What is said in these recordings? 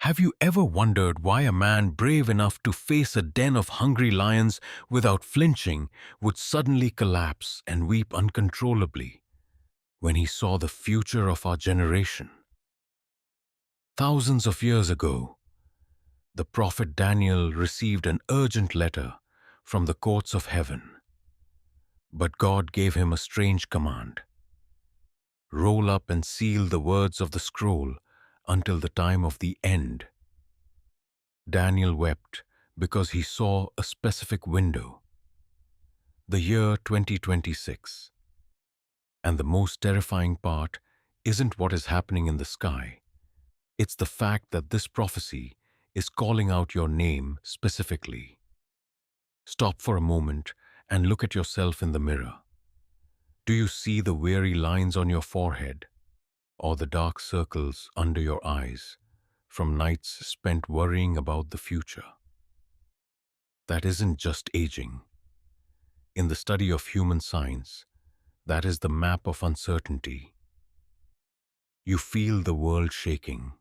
Have you ever wondered why a man brave enough to face a den of hungry lions without flinching would suddenly collapse and weep uncontrollably when he saw the future of our generation? Thousands of years ago, the prophet Daniel received an urgent letter from the courts of heaven. But God gave him a strange command: roll up and seal the words of the scroll until the time of the end. Daniel wept because he saw a specific window, the year 2026. And the most terrifying part isn't what is happening in the sky. It's the fact that this prophecy is calling out your name specifically. Stop for a moment and look at yourself in the mirror. Do you see the weary lines on your forehead or the dark circles under your eyes from nights spent worrying about the future? That isn't just aging. In the study of human science, that is the map of uncertainty. You feel the world shaking,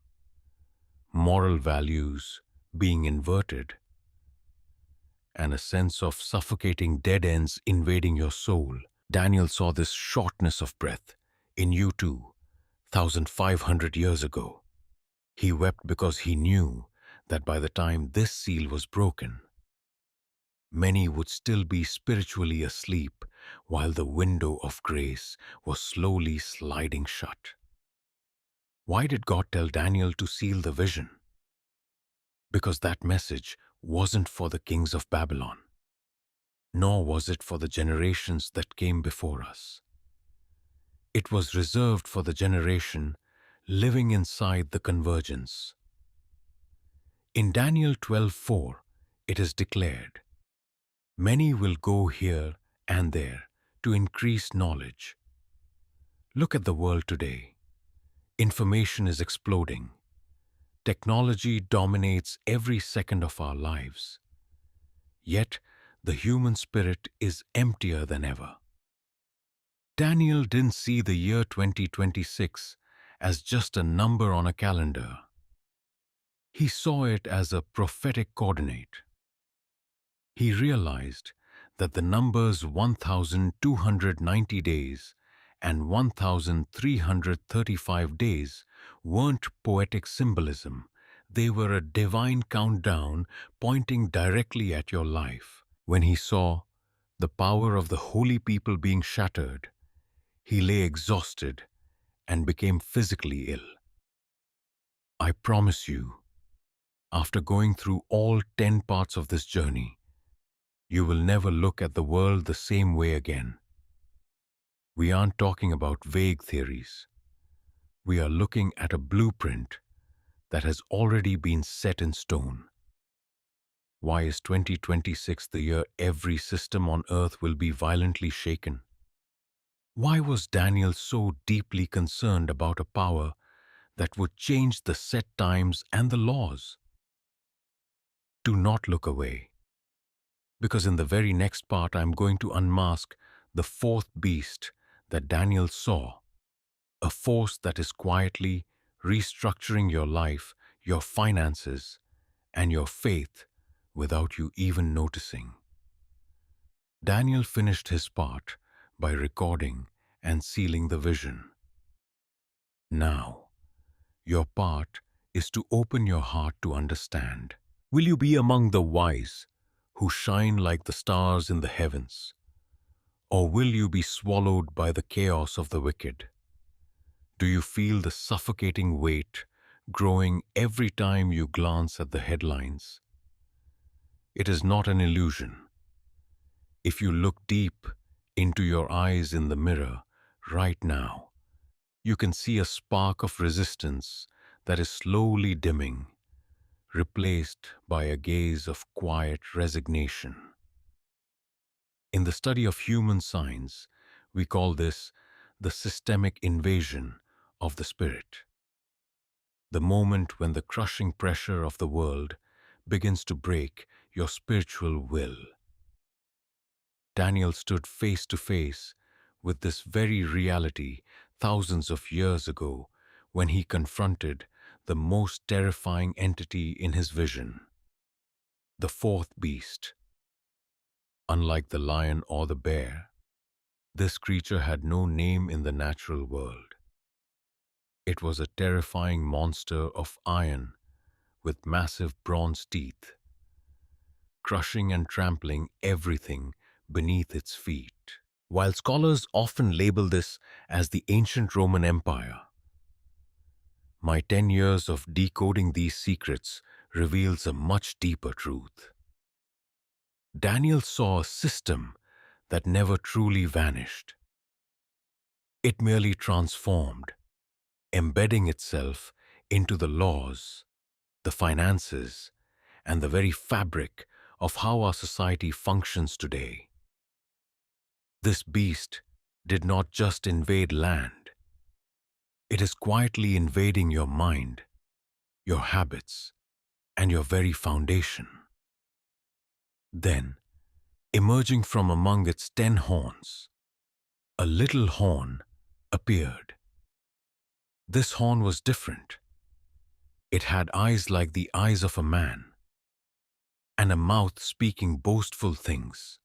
moral values being inverted, and a sense of suffocating dead ends invading your soul. Daniel saw this shortness of breath in you too, 1,500 years ago. He wept because he knew that by the time this seal was broken, many would still be spiritually asleep while the window of grace was slowly sliding shut. Why did God tell Daniel to seal the vision? Because that message wasn't for the kings of Babylon, nor was it for the generations that came before us. It was reserved for the generation living inside the convergence. In Daniel 12:4, it is declared, "Many will go here and there to increase knowledge." Look at the world today. Information is exploding. Technology dominates every second of our lives. Yet, the human spirit is emptier than ever. Daniel didn't see the year 2026 as just a number on a calendar. He saw it as a prophetic coordinate. He realized that the numbers 1,290 days and 1,335 days weren't poetic symbolism. They were a divine countdown pointing directly at your life. When he saw the power of the holy people being shattered, he lay exhausted and became physically ill. I promise you, after going through all 10 parts of this journey, you will never look at the world the same way again. We aren't talking about vague theories. We are looking at a blueprint that has already been set in stone. Why is 2026 the year every system on earth will be violently shaken? Why was Daniel so deeply concerned about a power that would change the set times and the laws? Do not look away, because in the very next part I'm going to unmask the fourth beast that Daniel saw, a force that is quietly restructuring your life, your finances, and your faith without you even noticing. Daniel finished his part by recording and sealing the vision. Now, your part is to open your heart to understand. Will you be among the wise who shine like the stars in the heavens? Or will you be swallowed by the chaos of the wicked? Do you feel the suffocating weight growing every time you glance at the headlines? It is not an illusion. If you look deep into your eyes in the mirror right now, you can see a spark of resistance that is slowly dimming, replaced by a gaze of quiet resignation. In the study of human science, we call this the systemic invasion of the spirit. The moment when the crushing pressure of the world begins to break your spiritual will. Daniel stood face to face with this very reality thousands of years ago when he confronted the most terrifying entity in his vision, the fourth beast. Unlike the lion or the bear, this creature had no name in the natural world. It was a terrifying monster of iron with massive bronze teeth, crushing and trampling everything beneath its feet. While scholars often label this as the ancient Roman Empire, my 10 years of decoding these secrets reveals a much deeper truth. Daniel saw a system that never truly vanished. It merely transformed, embedding itself into the laws, the finances, and the very fabric of how our society functions today. This beast did not just invade land. It is quietly invading your mind, your habits, and your very foundation. Then, emerging from among its 10 horns, a little horn appeared. This horn was different. It had eyes like the eyes of a man, and a mouth speaking boastful things.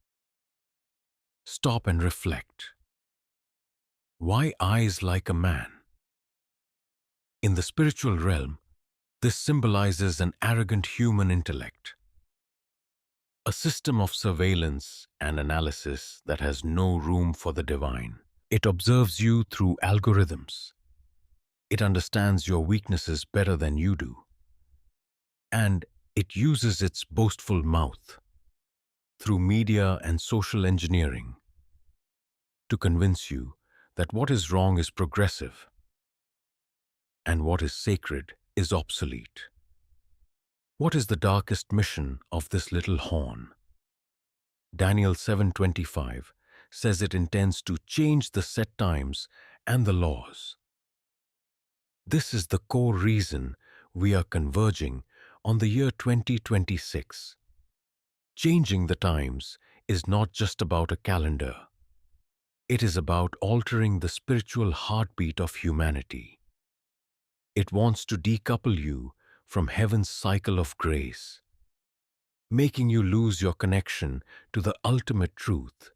Stop and reflect. Why eyes like a man? In the spiritual realm, this symbolizes an arrogant human intellect, a system of surveillance and analysis that has no room for the divine. It observes you through algorithms. It understands your weaknesses better than you do. And it uses its boastful mouth, through media and social engineering, to convince you that what is wrong is progressive and what is sacred is obsolete. What is the darkest mission of this little horn? Daniel 7:25 says it intends to change the set times and the laws. This is the core reason we are converging on the year 2026. Changing the times is not just about a calendar. It is about altering the spiritual heartbeat of humanity. It wants to decouple you from heaven's cycle of grace, making you lose your connection to the ultimate truth.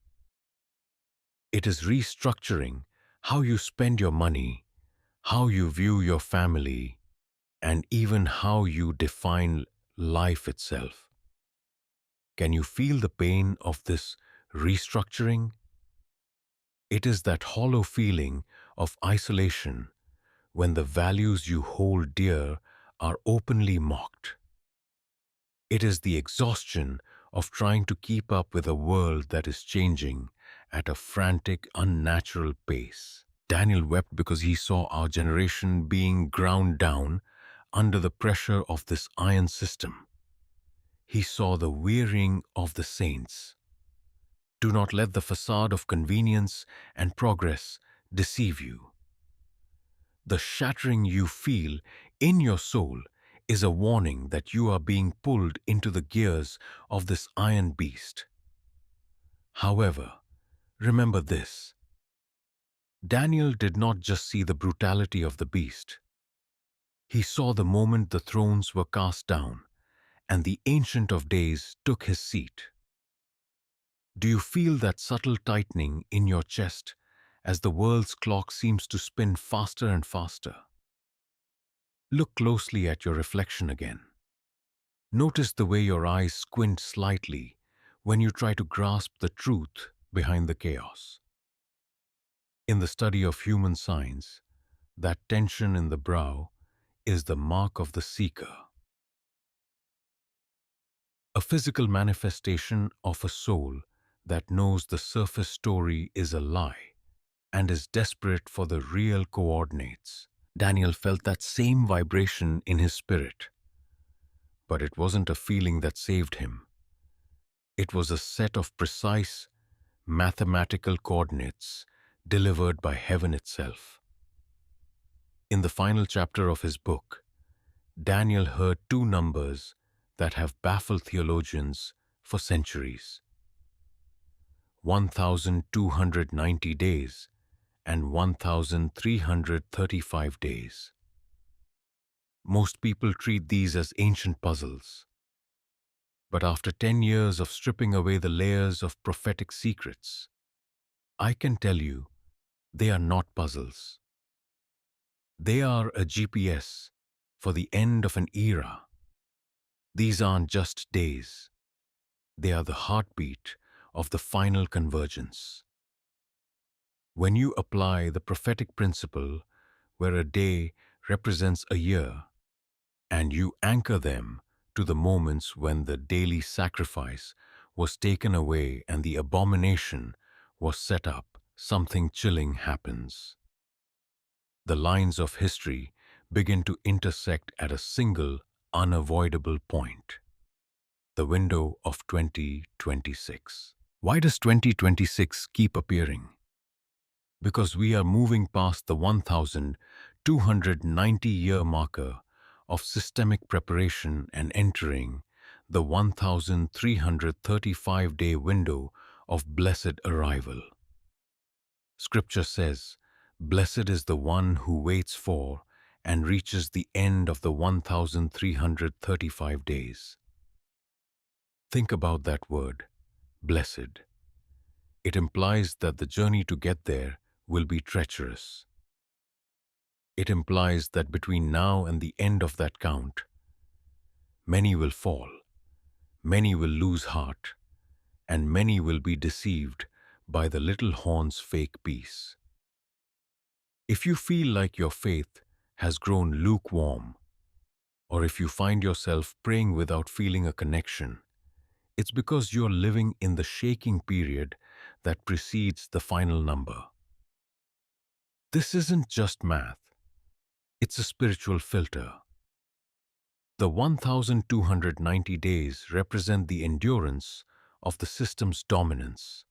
It is restructuring how you spend your money, how you view your family, and even how you define life itself. Can you feel the pain of this restructuring? It is that hollow feeling of isolation when the values you hold dear are openly mocked. It is the exhaustion of trying to keep up with a world that is changing at a frantic, unnatural pace. Daniel wept because he saw our generation being ground down under the pressure of this iron system. He saw the wearying of the saints. Do not let the facade of convenience and progress deceive you. The shattering you feel in your soul is a warning that you are being pulled into the gears of this iron beast. However, remember this. Daniel did not just see the brutality of the beast. He saw the moment the thrones were cast down and the Ancient of Days took his seat. Do you feel that subtle tightening in your chest as the world's clock seems to spin faster and faster? Look closely at your reflection again. Notice the way your eyes squint slightly when you try to grasp the truth behind the chaos. In the study of human signs, that tension in the brow is the mark of the seeker, a physical manifestation of a soul that knows the surface story is a lie and is desperate for the real coordinates. Daniel felt that same vibration in his spirit. But it wasn't a feeling that saved him. It was a set of precise, mathematical coordinates delivered by heaven itself. In the final chapter of his book, Daniel heard two numbers that have baffled theologians for centuries: 1,290 days and 1,335 days. Most people treat these as ancient puzzles. But after 10 years of stripping away the layers of prophetic secrets, I can tell you they are not puzzles. They are a GPS for the end of an era. These aren't just days. They are the heartbeat of the final convergence. When you apply the prophetic principle where a day represents a year, and you anchor them to the moments when the daily sacrifice was taken away and the abomination was set up, something chilling happens. The lines of history begin to intersect at a single, unavoidable point: the window of 2026. Why does 2026 keep appearing? Because we are moving past the 1290-year marker of systemic preparation and entering the 1335-day window of blessed arrival. Scripture says, "Blessed is the one who waits for and reaches the end of the 1335 days." Think about that word, blessed. It implies that the journey to get there will be treacherous. It implies that between now and the end of that count, many will fall, many will lose heart, and many will be deceived by the little horn's fake peace. If you feel like your faith has grown lukewarm, or if you find yourself praying without feeling a connection, it's because you're living in the shaking period that precedes the final number. This isn't just math, it's a spiritual filter. The 1290 days represent the endurance of the system's dominance,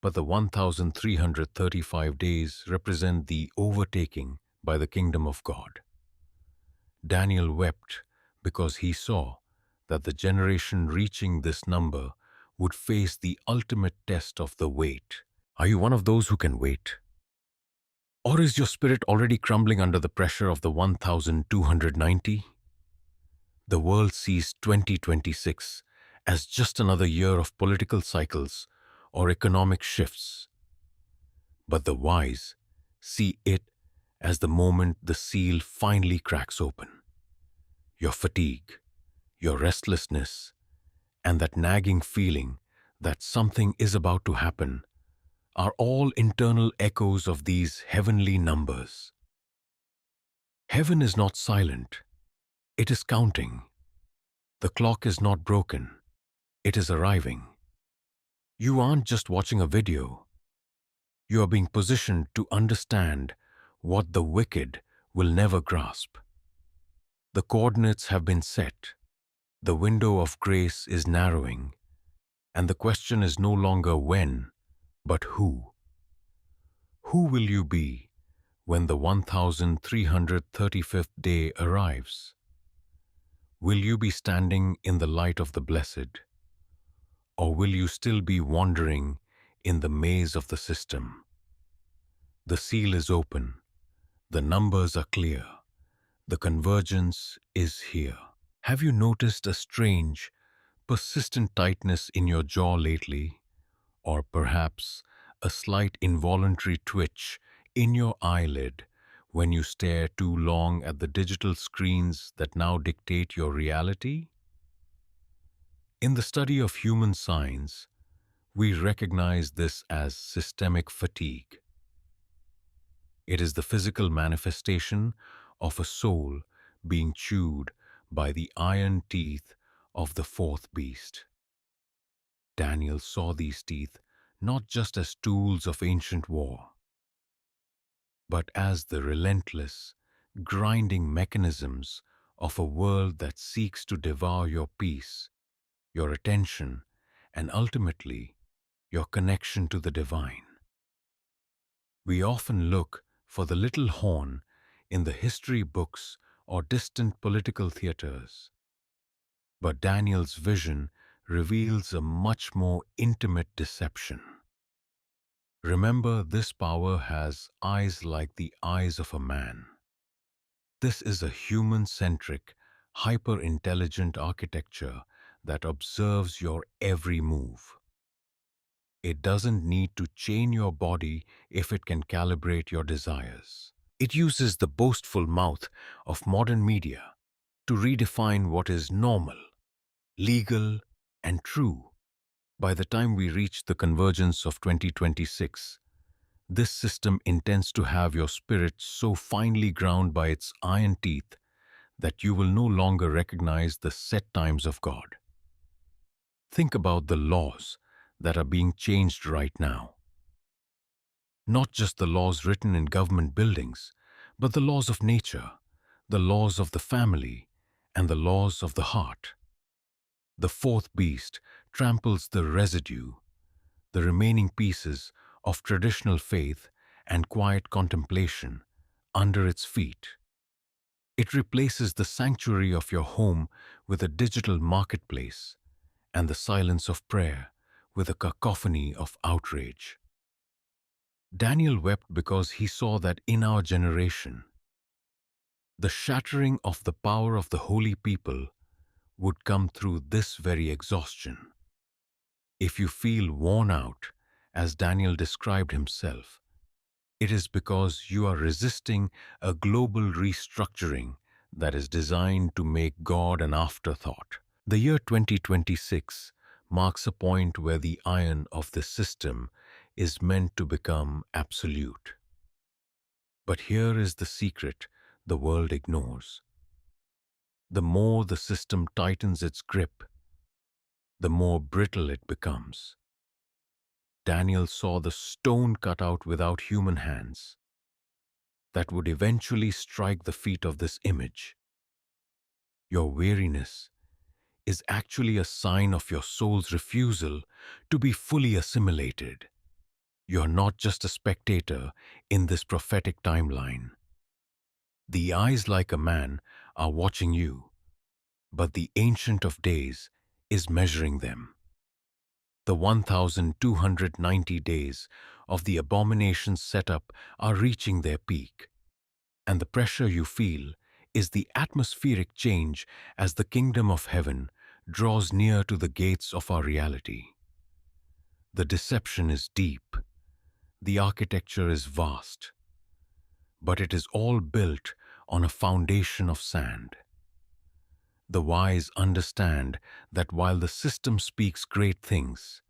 but the 1335 days represent the overtaking by the kingdom of God. Daniel wept because he saw that the generation reaching this number would face the ultimate test of the wait. Are you one of those who can wait? Or is your spirit already crumbling under the pressure of the 1290? The world sees 2026 as just another year of political cycles or economic shifts, but the wise see it as the moment the seal finally cracks open. Your fatigue, your restlessness, and that nagging feeling that something is about to happen are all internal echoes of these heavenly numbers. Heaven is not silent, it is counting. The clock is not broken, it is arriving. You aren't just watching a video. You are being positioned to understand what the wicked will never grasp. The coordinates have been set. The window of grace is narrowing. And the question is no longer when, but who. Who will you be when the 1335th day arrives? Will you be standing in the light of the blessed? Or will you still be wandering in the maze of the system? The seal is open. The numbers are clear. The convergence is here. Have you noticed a strange, persistent tightness in your jaw lately? Or perhaps a slight involuntary twitch in your eyelid when you stare too long at the digital screens that now dictate your reality? In the study of human signs, we recognize this as systemic fatigue. It is the physical manifestation of a soul being chewed by the iron teeth of the fourth beast. Daniel saw these teeth not just as tools of ancient war, but as the relentless, grinding mechanisms of a world that seeks to devour your peace, your attention, and ultimately, your connection to the divine. We often look for the little horn in the history books or distant political theaters. But Daniel's vision reveals a much more intimate deception. Remember, this power has eyes like the eyes of a man. This is a human-centric, hyper-intelligent architecture that observes your every move. It doesn't need to chain your body if it can calibrate your desires. It uses the boastful mouth of modern media to redefine what is normal, legal, and true. By the time we reach the convergence of 2026, this system intends to have your spirit so finely ground by its iron teeth that you will no longer recognize the set times of God. Think about the laws that are being changed right now. Not just the laws written in government buildings, but the laws of nature, the laws of the family, and the laws of the heart. The fourth beast tramples the residue, the remaining pieces of traditional faith and quiet contemplation under its feet. It replaces the sanctuary of your home with a digital marketplace and the silence of prayer with a cacophony of outrage. Daniel wept because he saw that in our generation, the shattering of the power of the holy people would come through this very exhaustion. If you feel worn out, as Daniel described himself, it is because you are resisting a global restructuring that is designed to make God an afterthought. The year 2026 marks a point where the iron of the system is meant to become absolute. But here is the secret the world ignores. The more the system tightens its grip, the more brittle it becomes. Daniel saw the stone cut out without human hands that would eventually strike the feet of this image. Your weariness is actually a sign of your soul's refusal to be fully assimilated. You're not just a spectator in this prophetic timeline. The eyes like a man are watching you, but the Ancient of Days is measuring them. The 1,290 days of the abomination's setup are reaching their peak, and the pressure you feel is the atmospheric change as the kingdom of heaven draws near to the gates of our reality. The deception is deep, the architecture is vast, but it is all built on a foundation of sand. The wise understand that while the system speaks great things,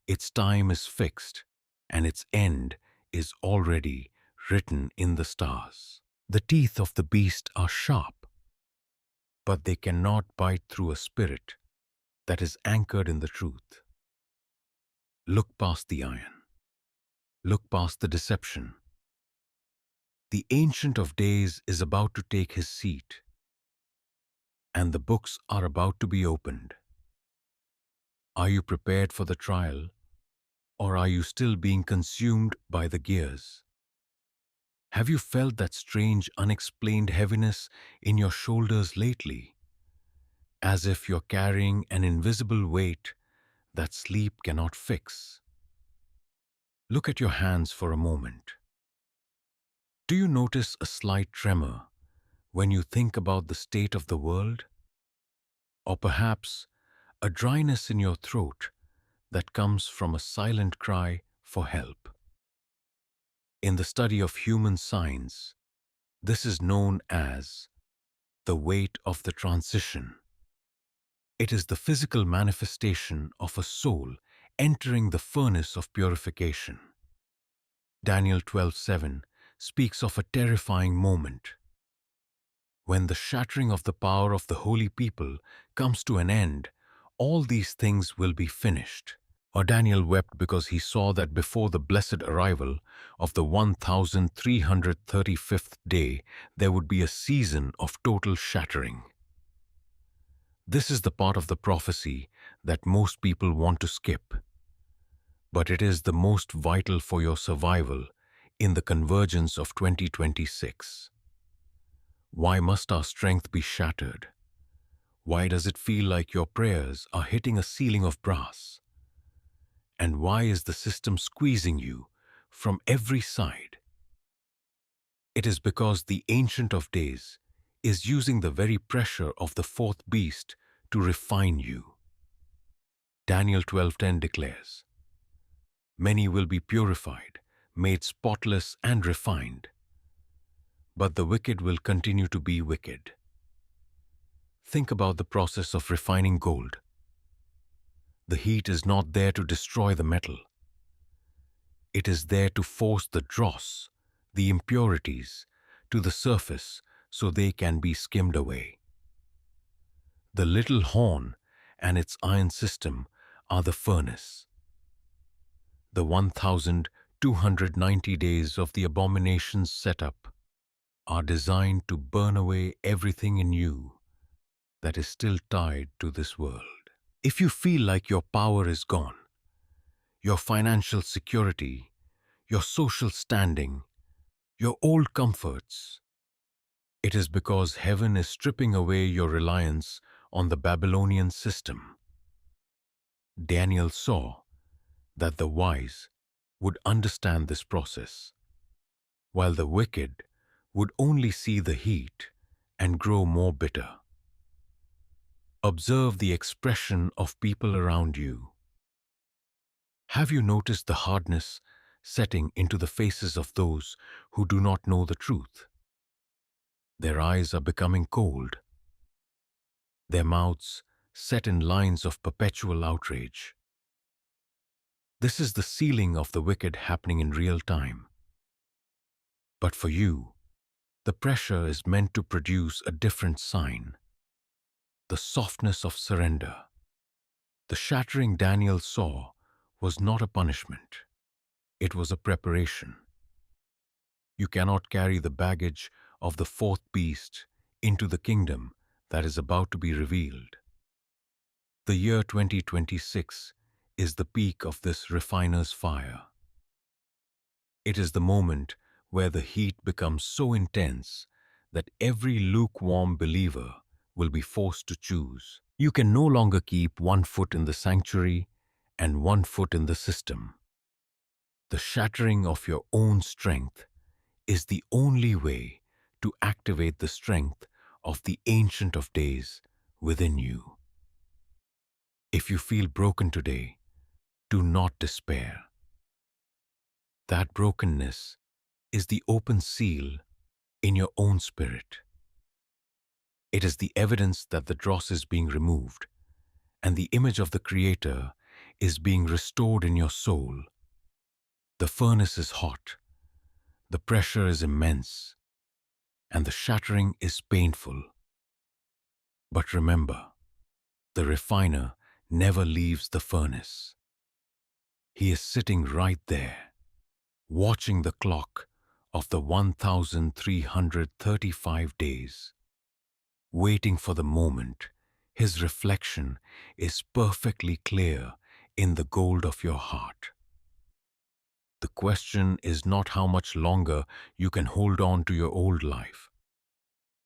its time is fixed and its end is already written in the stars. The teeth of the beast are sharp, but they cannot bite through a spirit that is anchored in the truth. Look past the iron. Look past the deception. The Ancient of Days is about to take his seat, and the books are about to be opened. Are you prepared for the trial, or are you still being consumed by the gears? Have you felt that strange, unexplained heaviness in your shoulders lately, as if you're carrying an invisible weight that sleep cannot fix? Look at your hands for a moment. Do you notice a slight tremor when you think about the state of the world? Or perhaps a dryness in your throat that comes from a silent cry for help? In the study of human signs, this is known as the weight of the transition. It is the physical manifestation of a soul entering the furnace of purification. Daniel 12:7 speaks of a terrifying moment when the shattering of the power of the holy people comes to an end. All these things will be finished. Or Daniel wept because he saw that before the blessed arrival of the 1335th day, there would be a season of total shattering. This is the part of the prophecy that most people want to skip, but it is the most vital for your survival in the convergence of 2026. Why must our strength be shattered? Why does it feel like your prayers are hitting a ceiling of brass? And why is the system squeezing you from every side? It is because the Ancient of Days is using the very pressure of the fourth beast to refine you. Daniel 12:10 declares, "Many will be purified, made spotless and refined, but the wicked will continue to be wicked." Think about the process of refining gold. The heat is not there to destroy the metal. It is there to force the dross, the impurities, to the surface so they can be skimmed away. The little horn and its iron system are the furnace. The 1,290 days of the abomination's setup are designed to burn away everything in you that is still tied to this world. If you feel like your power is gone, your financial security, your social standing, your old comforts, it is because heaven is stripping away your reliance on the Babylonian system. Daniel saw that the wise would understand this process, while the wicked would only see the heat and grow more bitter. Observe the expression of people around you. Have you noticed the hardness setting into the faces of those who do not know the truth? Their eyes are becoming cold, their mouths set in lines of perpetual outrage. This is the sealing of the wicked happening in real time. But for you, the pressure is meant to produce a different sign: the softness of surrender. The shattering Daniel saw was not a punishment. It was a preparation. You cannot carry the baggage of the fourth beast into the kingdom that is about to be revealed. The year 2026 is the peak of this refiner's fire. It is the moment where the heat becomes so intense that every lukewarm believer will be forced to choose. You can no longer keep one foot in the sanctuary and one foot in the system. The shattering of your own strength is the only way to activate the strength of the Ancient of Days within you. If you feel broken today, do not despair. That brokenness is the open seal in your own spirit. It is the evidence that the dross is being removed and the image of the Creator is being restored in your soul. The furnace is hot, the pressure is immense, and the shattering is painful. But remember, the refiner never leaves the furnace. He is sitting right there, watching the clock of the 1,335 days, waiting for the moment his reflection is perfectly clear in the gold of your heart. The question is not how much longer you can hold on to your old life,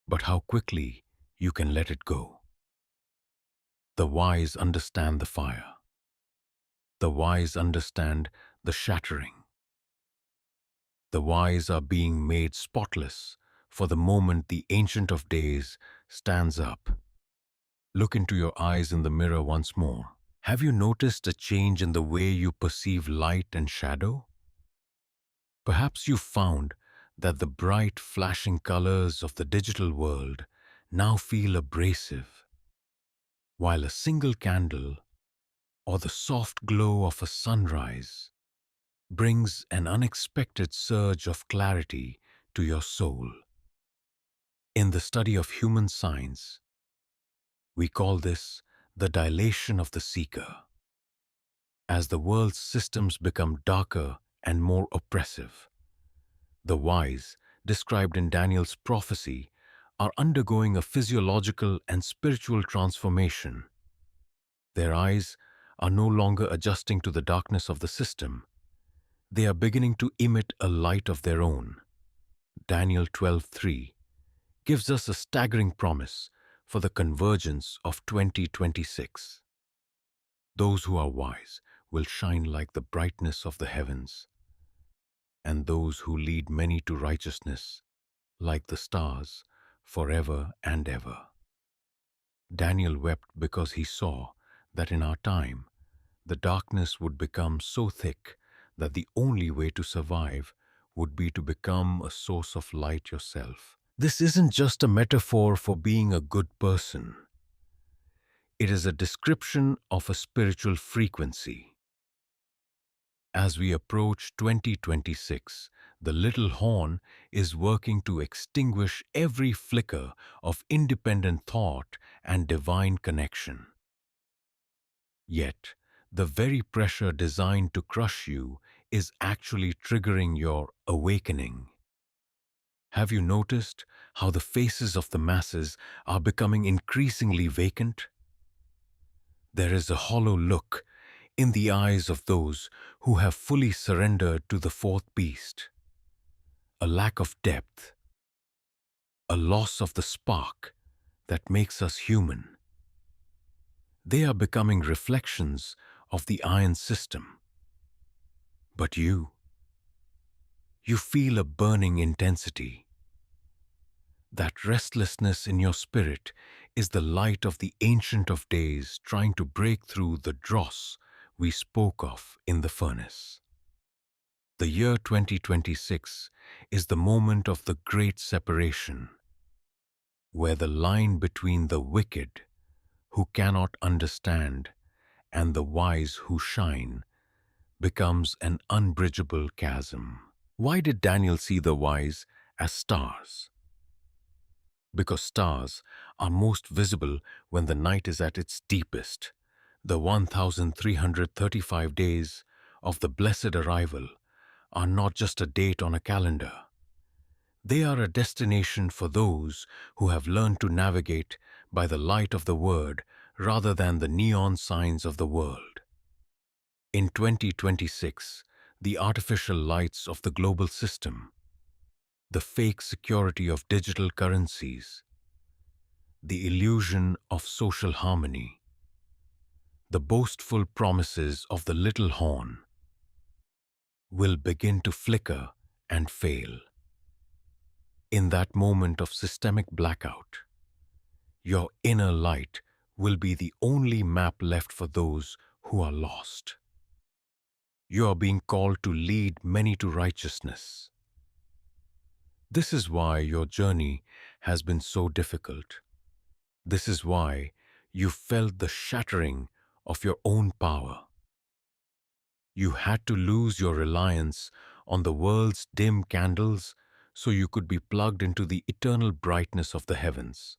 but how quickly you can let it go. The wise understand the fire. The wise understand the shattering. The wise are being made spotless for the moment the Ancient of Days stands up. Look into your eyes in the mirror once more. Have you noticed a change in the way you perceive light and shadow? Perhaps you found that the bright, flashing colors of the digital world now feel abrasive, while a single candle or the soft glow of a sunrise brings an unexpected surge of clarity to your soul. In the study of human science, we call this the dilation of the seeker. As the world's systems become darker and more oppressive, the wise, described in Daniel's prophecy, are undergoing a physiological and spiritual transformation. Their eyes are no longer adjusting to the darkness of the system. They are beginning to emit a light of their own. Daniel 12:3 gives us a staggering promise for the convergence of 2026. Those who are wise will shine like the brightness of the heavens, and those who lead many to righteousness like the stars forever and ever. Daniel wept because he saw that in our time the darkness would become so thick that the only way to survive would be to become a source of light yourself. This isn't just a metaphor for being a good person. It is a description of a spiritual frequency. As we approach 2026, the little horn is working to extinguish every flicker of independent thought and divine connection. Yet, the very pressure designed to crush you is actually triggering your awakening. Have you noticed how the faces of the masses are becoming increasingly vacant? There is a hollow look in the eyes of those who have fully surrendered to the fourth beast, a lack of depth, a loss of the spark that makes us human. They are becoming reflections of the iron system. But you feel a burning intensity. That restlessness in your spirit is the light of the Ancient of Days trying to break through the dross we spoke of in the furnace. The year 2026 is the moment of the great separation, where the line between the wicked, who cannot understand, and the wise who shine, becomes an unbridgeable chasm. Why did Daniel see the wise as stars? Because stars are most visible when the night is at its deepest. The 1335 days of the blessed arrival are not just a date on a calendar. They are a destination for those who have learned to navigate by the light of the Word rather than the neon signs of the world. In 2026, the artificial lights of the global system, the fake security of digital currencies, the illusion of social harmony, the boastful promises of the little horn will begin to flicker and fail. In that moment of systemic blackout, your inner light will be the only map left for those who are lost. You are being called to lead many to righteousness. This is why your journey has been so difficult. This is why you felt the shattering of your own power. You had to lose your reliance on the world's dim candles so you could be plugged into the eternal brightness of the heavens.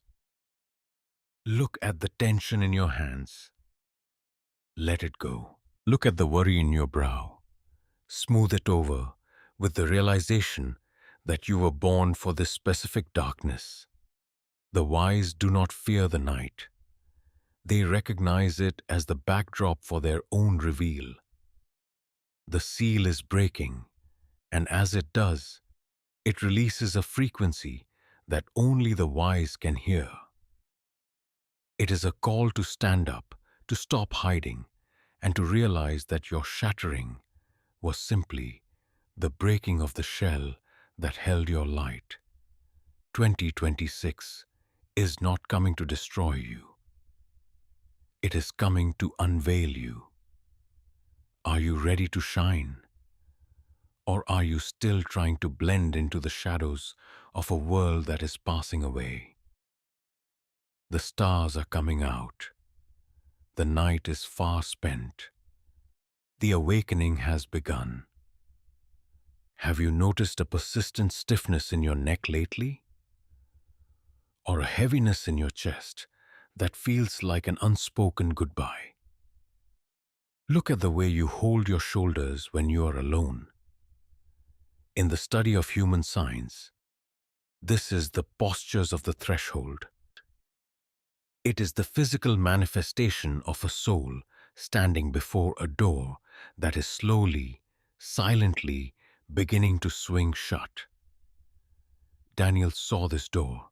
Look at the tension in your hands. Let it go. Look at the worry in your brow. Smooth it over with the realization that you were born for this specific darkness. The wise do not fear the night. They recognize it as the backdrop for their own reveal. The seal is breaking, and as it does, it releases a frequency that only the wise can hear. It is a call to stand up, to stop hiding, and to realize that your shattering was simply the breaking of the shell that held your light. 2026 is not coming to destroy you. It is coming to unveil you. Are you ready to shine? Or are you still trying to blend into the shadows of a world that is passing away? The stars are coming out. The night is far spent. The awakening has begun. Have you noticed a persistent stiffness in your neck lately? Or a heaviness in your chest that feels like an unspoken goodbye? Look at the way you hold your shoulders when you are alone. In the study of human science, this is the postures of the threshold. It is the physical manifestation of a soul standing before a door that is slowly, silently beginning to swing shut. Daniel saw this door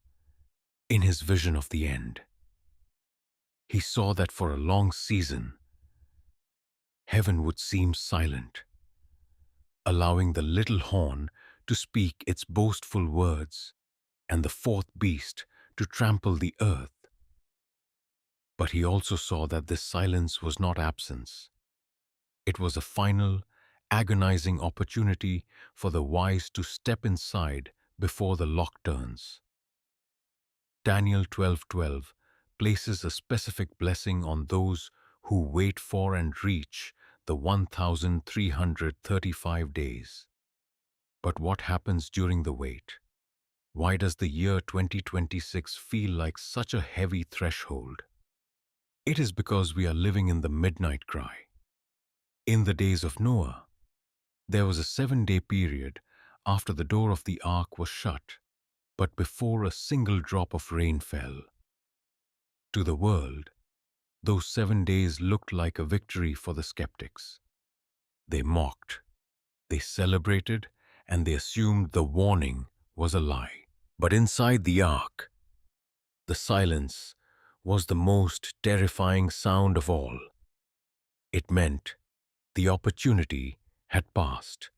in his vision of the end. He saw that for a long season, heaven would seem silent, allowing the little horn to speak its boastful words. and the fourth beast to trample the earth. But he also saw that this silence was not absence. It was a final, agonizing opportunity for the wise to step inside before the lock turns. Daniel 12:12 places a specific blessing on those who wait for and reach the 1335 days. But what happens during the wait? Why does the year 2026 feel like such a heavy threshold? It is because we are living in the midnight cry. In the days of Noah, there was a 7-day period after the door of the ark was shut, but before a single drop of rain fell. To the world, those 7 days looked like a victory for the skeptics. They mocked, they celebrated, and they assumed the warning was a lie. But inside the ark, the silence was the most terrifying sound of all. It meant the opportunity had passed.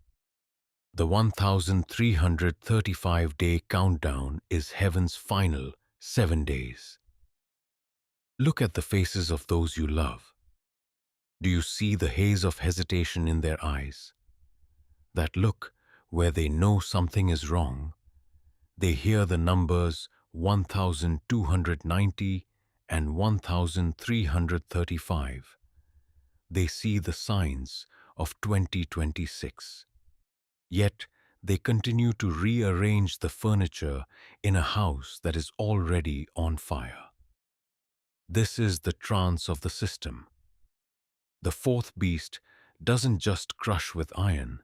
The 1335-day countdown is heaven's final 7 days. Look at the faces of those you love. Do you see the haze of hesitation in their eyes? That look where they know something is wrong. They hear the numbers 1290 and 1335. They see the signs of 2026. Yet they continue to rearrange the furniture in a house that is already on fire. This is the trance of the system. The fourth beast doesn't just crush with iron,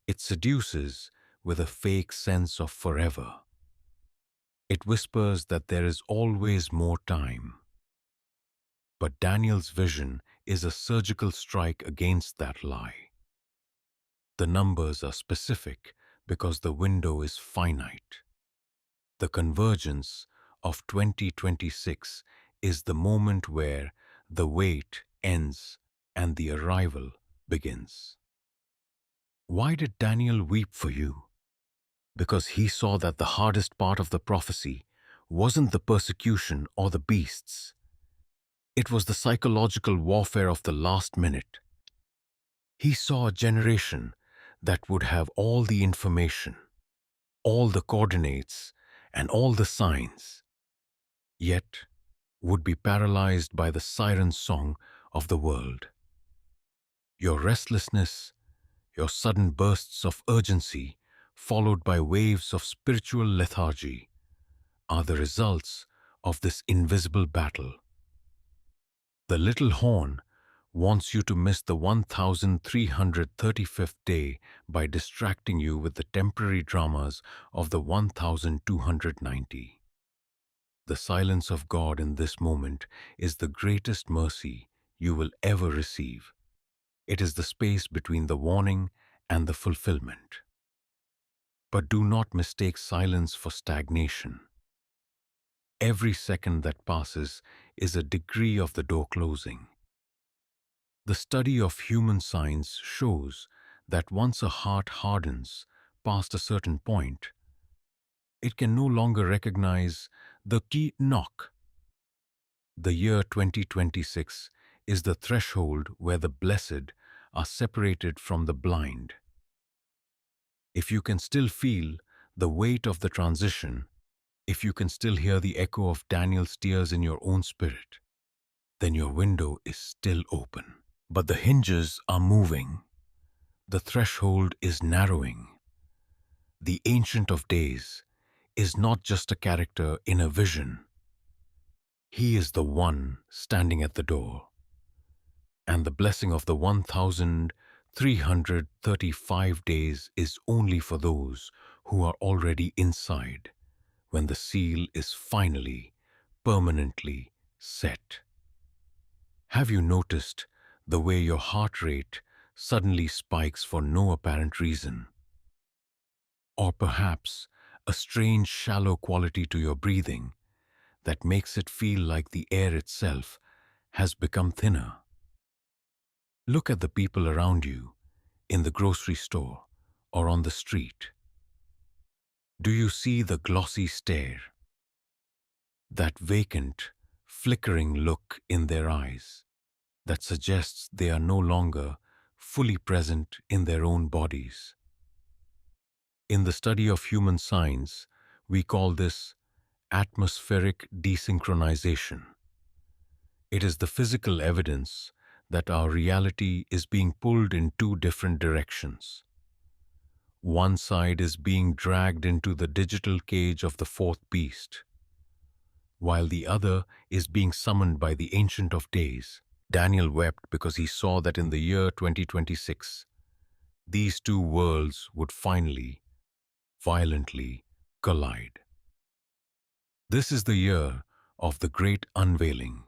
it seduces with a fake sense of forever. It whispers that there is always more time. But Daniel's vision is a surgical strike against that lie. The numbers are specific because the window is finite. The convergence of 2026 is the moment where the wait ends and the arrival begins. Why did Daniel weep for you? Because he saw that the hardest part of the prophecy wasn't the persecution or the beasts. It was the psychological warfare of the last minute. He saw a generation that would have all the information, all the coordinates, and all the signs, yet would be paralyzed by the siren song of the world. Your restlessness, your sudden bursts of urgency, followed by waves of spiritual lethargy, are the results of this invisible battle. The little horn wants you to miss the 1335th day by distracting you with the temporary dramas of the 1290. The silence of God in this moment is the greatest mercy you will ever receive. It is the space between the warning and the fulfillment. But do not mistake silence for stagnation. Every second that passes is a degree of the door closing. The study of human science shows that once a heart hardens past a certain point, it can no longer recognize the key knock. The year 2026 is the threshold where the blessed are separated from the blind. If you can still feel the weight of the transition, if you can still hear the echo of Daniel's tears in your own spirit, then your window is still open. But the hinges are moving. The threshold is narrowing. The Ancient of Days is not just a character in a vision. He is the one standing at the door. And the blessing of the 1335 days is only for those who are already inside when the seal is finally, permanently set. Have you noticed the way your heart rate suddenly spikes for no apparent reason? Or perhaps a strange shallow quality to your breathing that makes it feel like the air itself has become thinner? Look at the people around you, in the grocery store or on the street. Do you see the glossy stare, that vacant, flickering look in their eyes that suggests they are no longer fully present in their own bodies? In the study of human signs, we call this atmospheric desynchronization. It is the physical evidence that our reality is being pulled in two different directions. One side is being dragged into the digital cage of the fourth beast, while the other is being summoned by the Ancient of Days. Daniel wept because he saw that in the year 2026, these two worlds would finally, violently collide. This is the year of the great unveiling.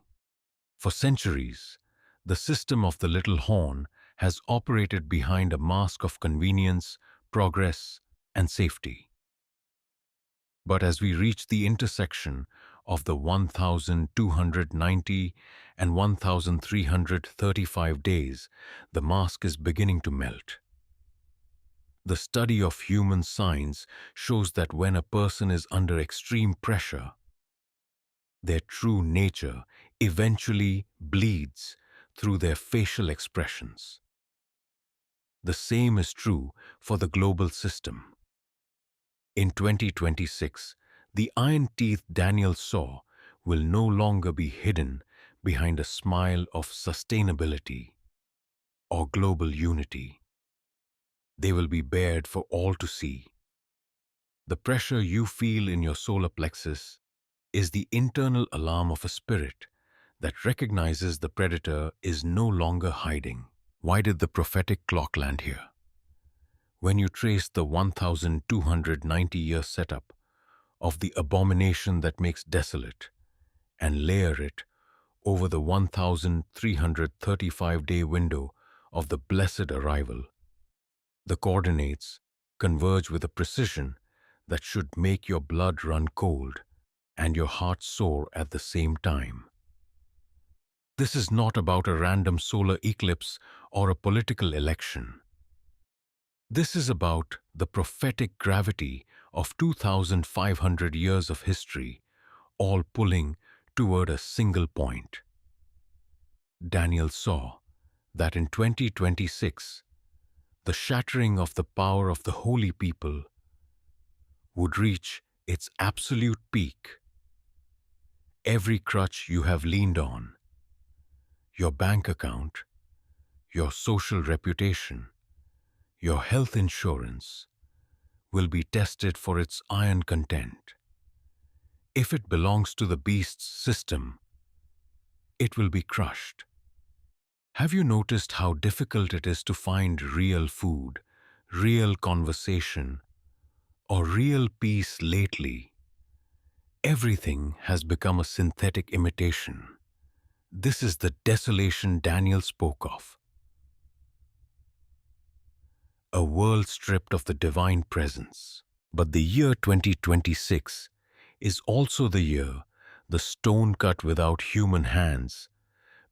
For centuries, the system of the little horn has operated behind a mask of convenience, progress, and safety. But as we reach the intersection of the 1290 and 1335 days, the mask is beginning to melt. The study of human signs shows that when a person is under extreme pressure, their true nature eventually bleeds through their facial expressions. The same is true for the global system. In 2026, the iron teeth Daniel saw will no longer be hidden behind a smile of sustainability or global unity. They will be bared for all to see. The pressure you feel in your solar plexus is the internal alarm of a spirit that recognizes the predator is no longer hiding. Why did the prophetic clock land here? When you trace the 1290-year setup of the abomination that makes desolate and layer it over the 1335-day window of the blessed arrival, the coordinates converge with a precision that should make your blood run cold and your heart soar at the same time. This is not about a random solar eclipse or a political election. This is about the prophetic gravity of 2,500 years of history, all pulling toward a single point. Daniel saw that in 2026, the shattering of the power of the holy people would reach its absolute peak. Every crutch you have leaned on, your bank account, your social reputation, your health insurance, will be tested for its iron content. If it belongs to the beast's system, it will be crushed. Have you noticed how difficult it is to find real food, real conversation, or real peace lately? Everything has become a synthetic imitation. This is the desolation Daniel spoke of. A world stripped of the divine presence. But the year 2026 is also the year the stone cut without human hands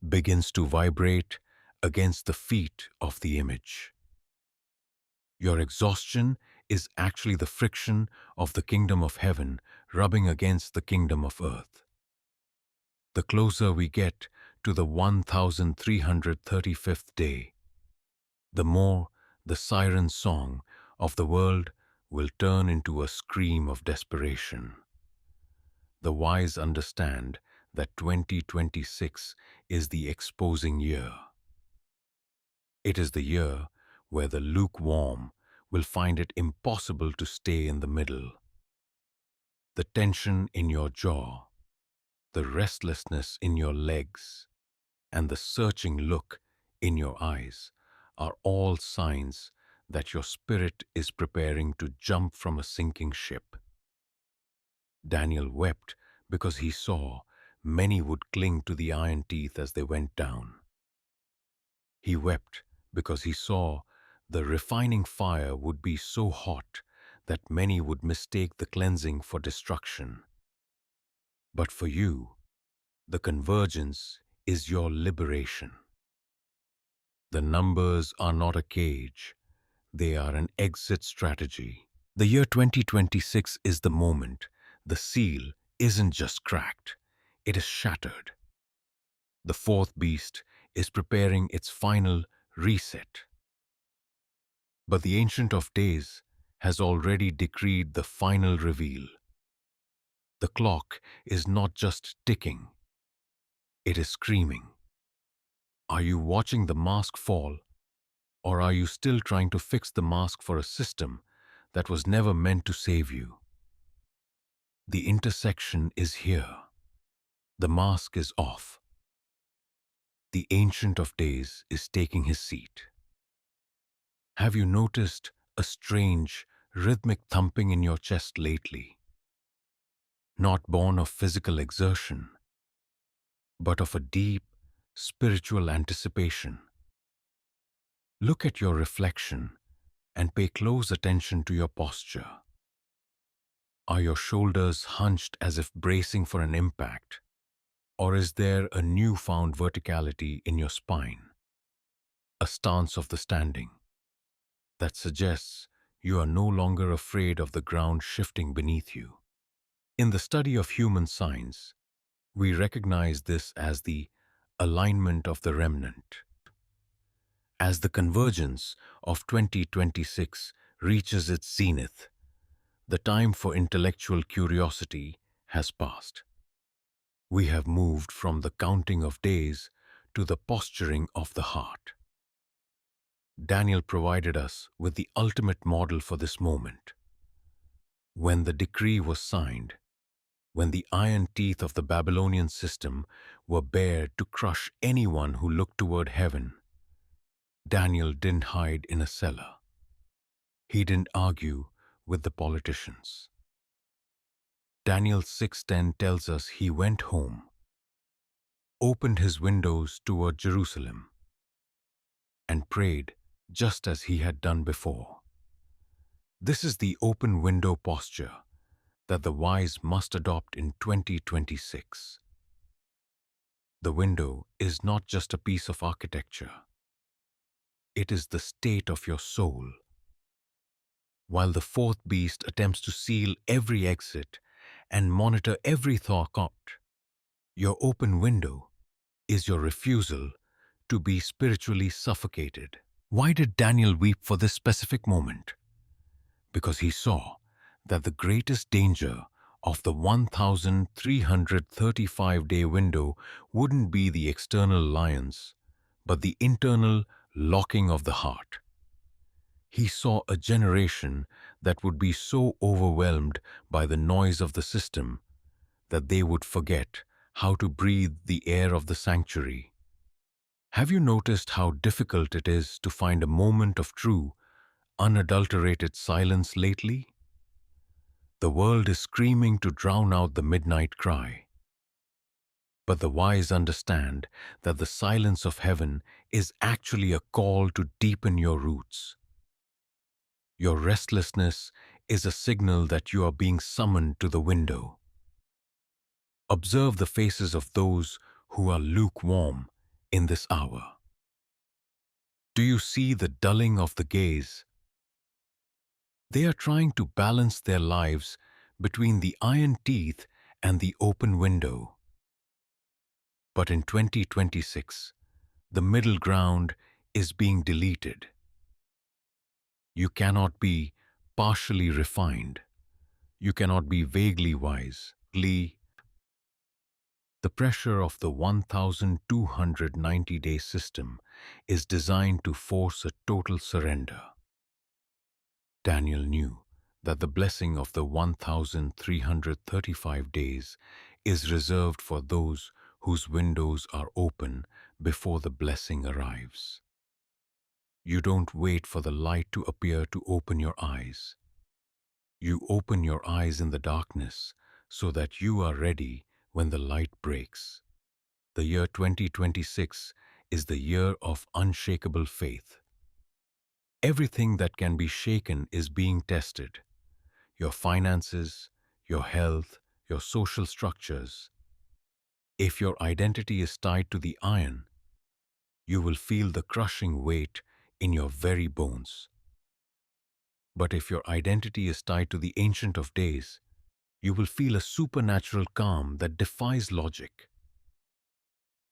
begins to vibrate against the feet of the image. Your exhaustion is actually the friction of the kingdom of heaven rubbing against the kingdom of earth. The closer we get to the 1335th day, the more the siren song of the world will turn into a scream of desperation. The wise understand that 2026 is the exposing year. It is the year where the lukewarm will find it impossible to stay in the middle. The tension in your jaw, the restlessness in your legs, and the searching look in your eyes are all signs that your spirit is preparing to jump from a sinking ship. Daniel wept because he saw many would cling to the iron teeth as they went down. He wept because he saw the refining fire would be so hot that many would mistake the cleansing for destruction. But for you, the convergence is your liberation. The numbers are not a cage, they are an exit strategy. The year 2026 is the moment. The seal isn't just cracked, it is shattered. The fourth beast is preparing its final reset. But the Ancient of Days has already decreed the final reveal. The clock is not just ticking, it is screaming. Are you watching the mask fall, or are you still trying to fix the mask for a system that was never meant to save you? The intersection is here. The mask is off. The Ancient of Days is taking his seat. Have you noticed a strange, rhythmic thumping in your chest lately? Not born of physical exertion, but of a deep, spiritual anticipation. Look at your reflection and pay close attention to your posture. Are your shoulders hunched as if bracing for an impact? Or is there a newfound verticality in your spine, a stance of the standing, that suggests you are no longer afraid of the ground shifting beneath you? In the study of human signs, we recognize this as the alignment of the remnant. As the convergence of 2026 reaches its zenith, the time for intellectual curiosity has passed. We have moved from the counting of days to the posturing of the heart. Daniel provided us with the ultimate model for this moment. When the decree was signed, when the iron teeth of the Babylonian system were bared to crush anyone who looked toward heaven, Daniel didn't hide in a cellar. He didn't argue with the politicians. Daniel 6:10 tells us he went home, opened his windows toward Jerusalem, and prayed just as he had done before. This is the open window posture that the wise must adopt in 2026. The window is not just a piece of architecture. It is the state of your soul. While the fourth beast attempts to seal every exit and monitor every thought, your open window is your refusal to be spiritually suffocated. Why did Daniel weep for this specific moment? Because he saw that the greatest danger of the 1335-day window wouldn't be the external lions, but the internal locking of the heart. He saw a generation that would be so overwhelmed by the noise of the system that they would forget how to breathe the air of the sanctuary. Have you noticed how difficult it is to find a moment of true, unadulterated silence lately? The world is screaming to drown out the midnight cry. But the wise understand that the silence of heaven is actually a call to deepen your roots. Your restlessness is a signal that you are being summoned to the window. Observe the faces of those who are lukewarm in this hour. Do you see the dulling of the gaze? They are trying to balance their lives between the iron teeth and the open window. But in 2026, the middle ground is being deleted. You cannot be partially refined. You cannot be vaguely wise. The pressure of the 1290-day system is designed to force a total surrender. Daniel knew that the blessing of the 1335 days is reserved for those whose windows are open before the blessing arrives. You don't wait for the light to appear to open your eyes. You open your eyes in the darkness so that you are ready when the light breaks. The year 2026 is the year of unshakable faith. Everything that can be shaken is being tested. Your finances, your health, your social structures. If your identity is tied to the iron, you will feel the crushing weight in your very bones. But if your identity is tied to the Ancient of Days, you will feel a supernatural calm that defies logic.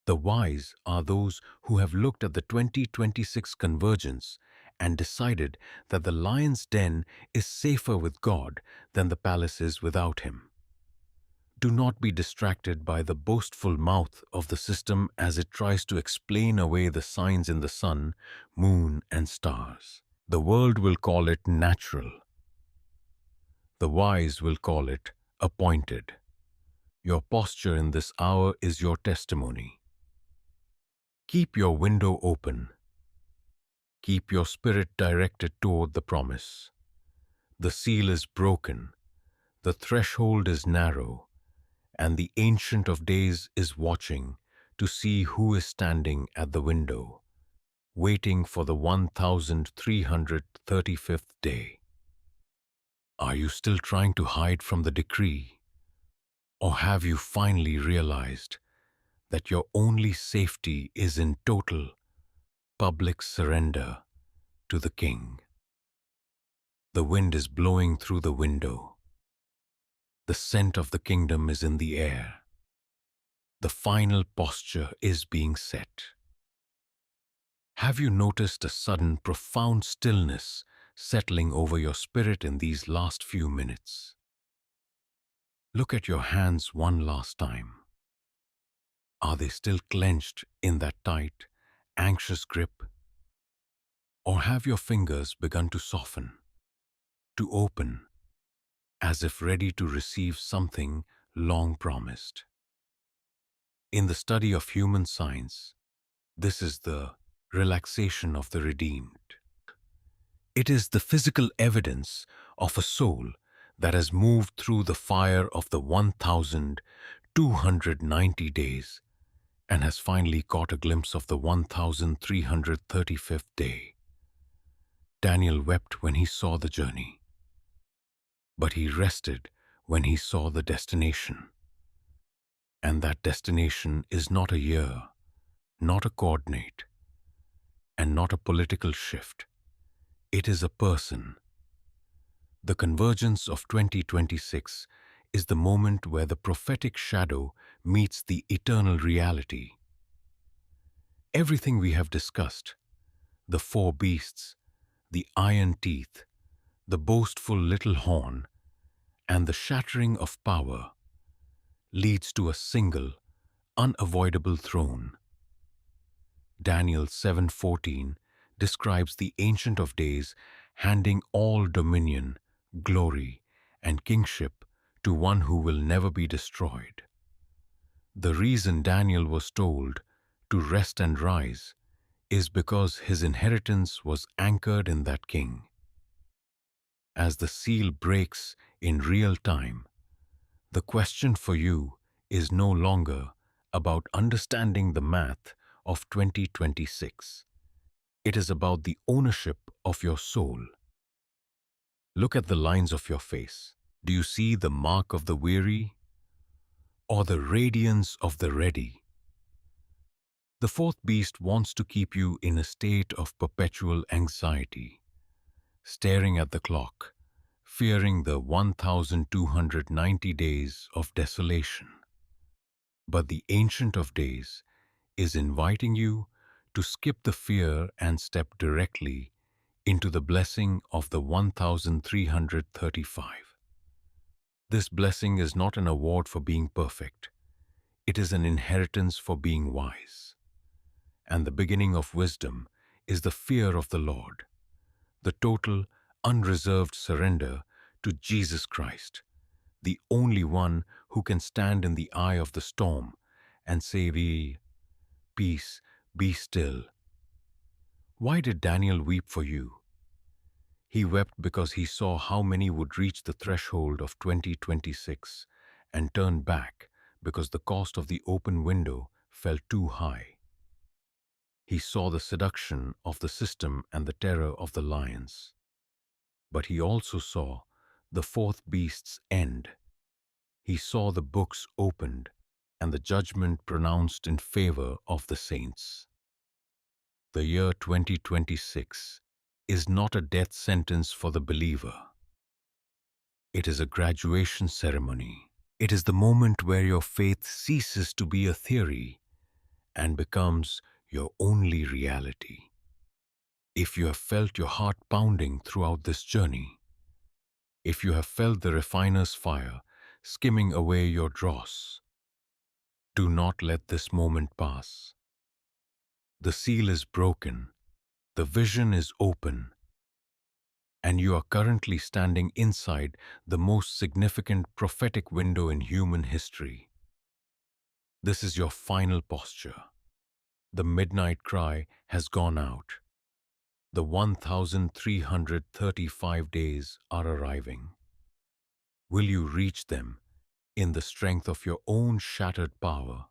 The wise are those who have looked at the 2026 convergence and decided that the lion's den is safer with God than the palace is without him. Do not be distracted by the boastful mouth of the system as it tries to explain away the signs in the sun, moon, and stars. The world will call it natural. The wise will call it appointed. Your posture in this hour is your testimony. Keep your window open. Keep your spirit directed toward the promise. The seal is broken, the threshold is narrow, and the Ancient of Days is watching to see who is standing at the window, waiting for the 1335th day. Are you still trying to hide from the decree? Or have you finally realized that your only safety is in total, public surrender to the King? The wind is blowing through the window. The scent of the kingdom is in the air. The final posture is being set. Have you noticed a sudden, profound stillness settling over your spirit in these last few minutes? Look at your hands one last time. Are they still clenched in that tight, anxious grip? Or have your fingers begun to soften, to open, as if ready to receive something long promised? In the study of human science, this is the relaxation of the redeemed. It is the physical evidence of a soul that has moved through the fire of the 1290 days and has finally caught a glimpse of the 1335th day. Daniel wept when he saw the journey, but he rested when he saw the destination. And that destination is not a year, not a coordinate, and not a political shift. It is a person. The convergence of 2026 is the moment where the prophetic shadow meets the eternal reality. Everything we have discussed, the four beasts, the iron teeth, the boastful little horn, and the shattering of power, leads to a single, unavoidable throne. Daniel 7:14 describes the Ancient of Days handing all dominion, glory, and kingship to one who will never be destroyed. The reason Daniel was told to rest and rise is because his inheritance was anchored in that king. As the seal breaks in real time, the question for you is no longer about understanding the math of 2026. It is about the ownership of your soul. Look at the lines of your face. Do you see the mark of the weary or the radiance of the ready? The fourth beast wants to keep you in a state of perpetual anxiety, staring at the clock, fearing the 1290 days of desolation. But the Ancient of Days is inviting you to skip the fear and step directly into the blessing of the 1335. This blessing is not an award for being perfect. It is an inheritance for being wise. And the beginning of wisdom is the fear of the Lord, the total, unreserved surrender to Jesus Christ, the only one who can stand in the eye of the storm and say, Peace, be still. Why did Daniel weep for you? He wept because he saw how many would reach the threshold of 2026 and turn back because the cost of the open window felt too high. He saw the seduction of the system and the terror of the lions. But he also saw the fourth beast's end. He saw the books opened and the judgment pronounced in favor of the saints. The year 2026 is not a death sentence for the believer. It is a graduation ceremony. It is the moment where your faith ceases to be a theory and becomes your only reality. If you have felt your heart pounding throughout this journey, if you have felt the refiner's fire skimming away your dross, do not let this moment pass. The seal is broken, the vision is open, and you are currently standing inside the most significant prophetic window in human history. This is your final posture. The midnight cry has gone out. The 1335 days are arriving. Will you reach them in the strength of your own shattered power?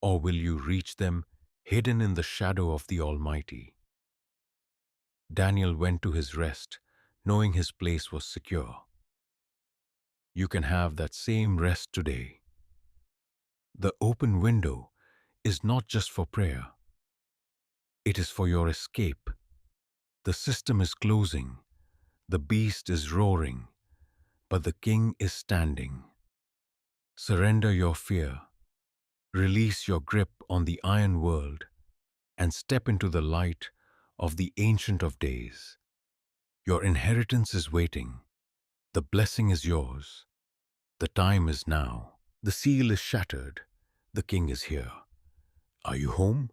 Or will you reach them hidden in the shadow of the Almighty? Daniel went to his rest, knowing his place was secure. You can have that same rest today. The open window is not just for prayer. It is for your escape. The system is closing. The beast is roaring. But the king is standing. Surrender your fear. Release your grip on the iron world and step into the light of the Ancient of Days. Your inheritance is waiting. The blessing is yours. The time is now. The seal is shattered. The king is here. Are you home?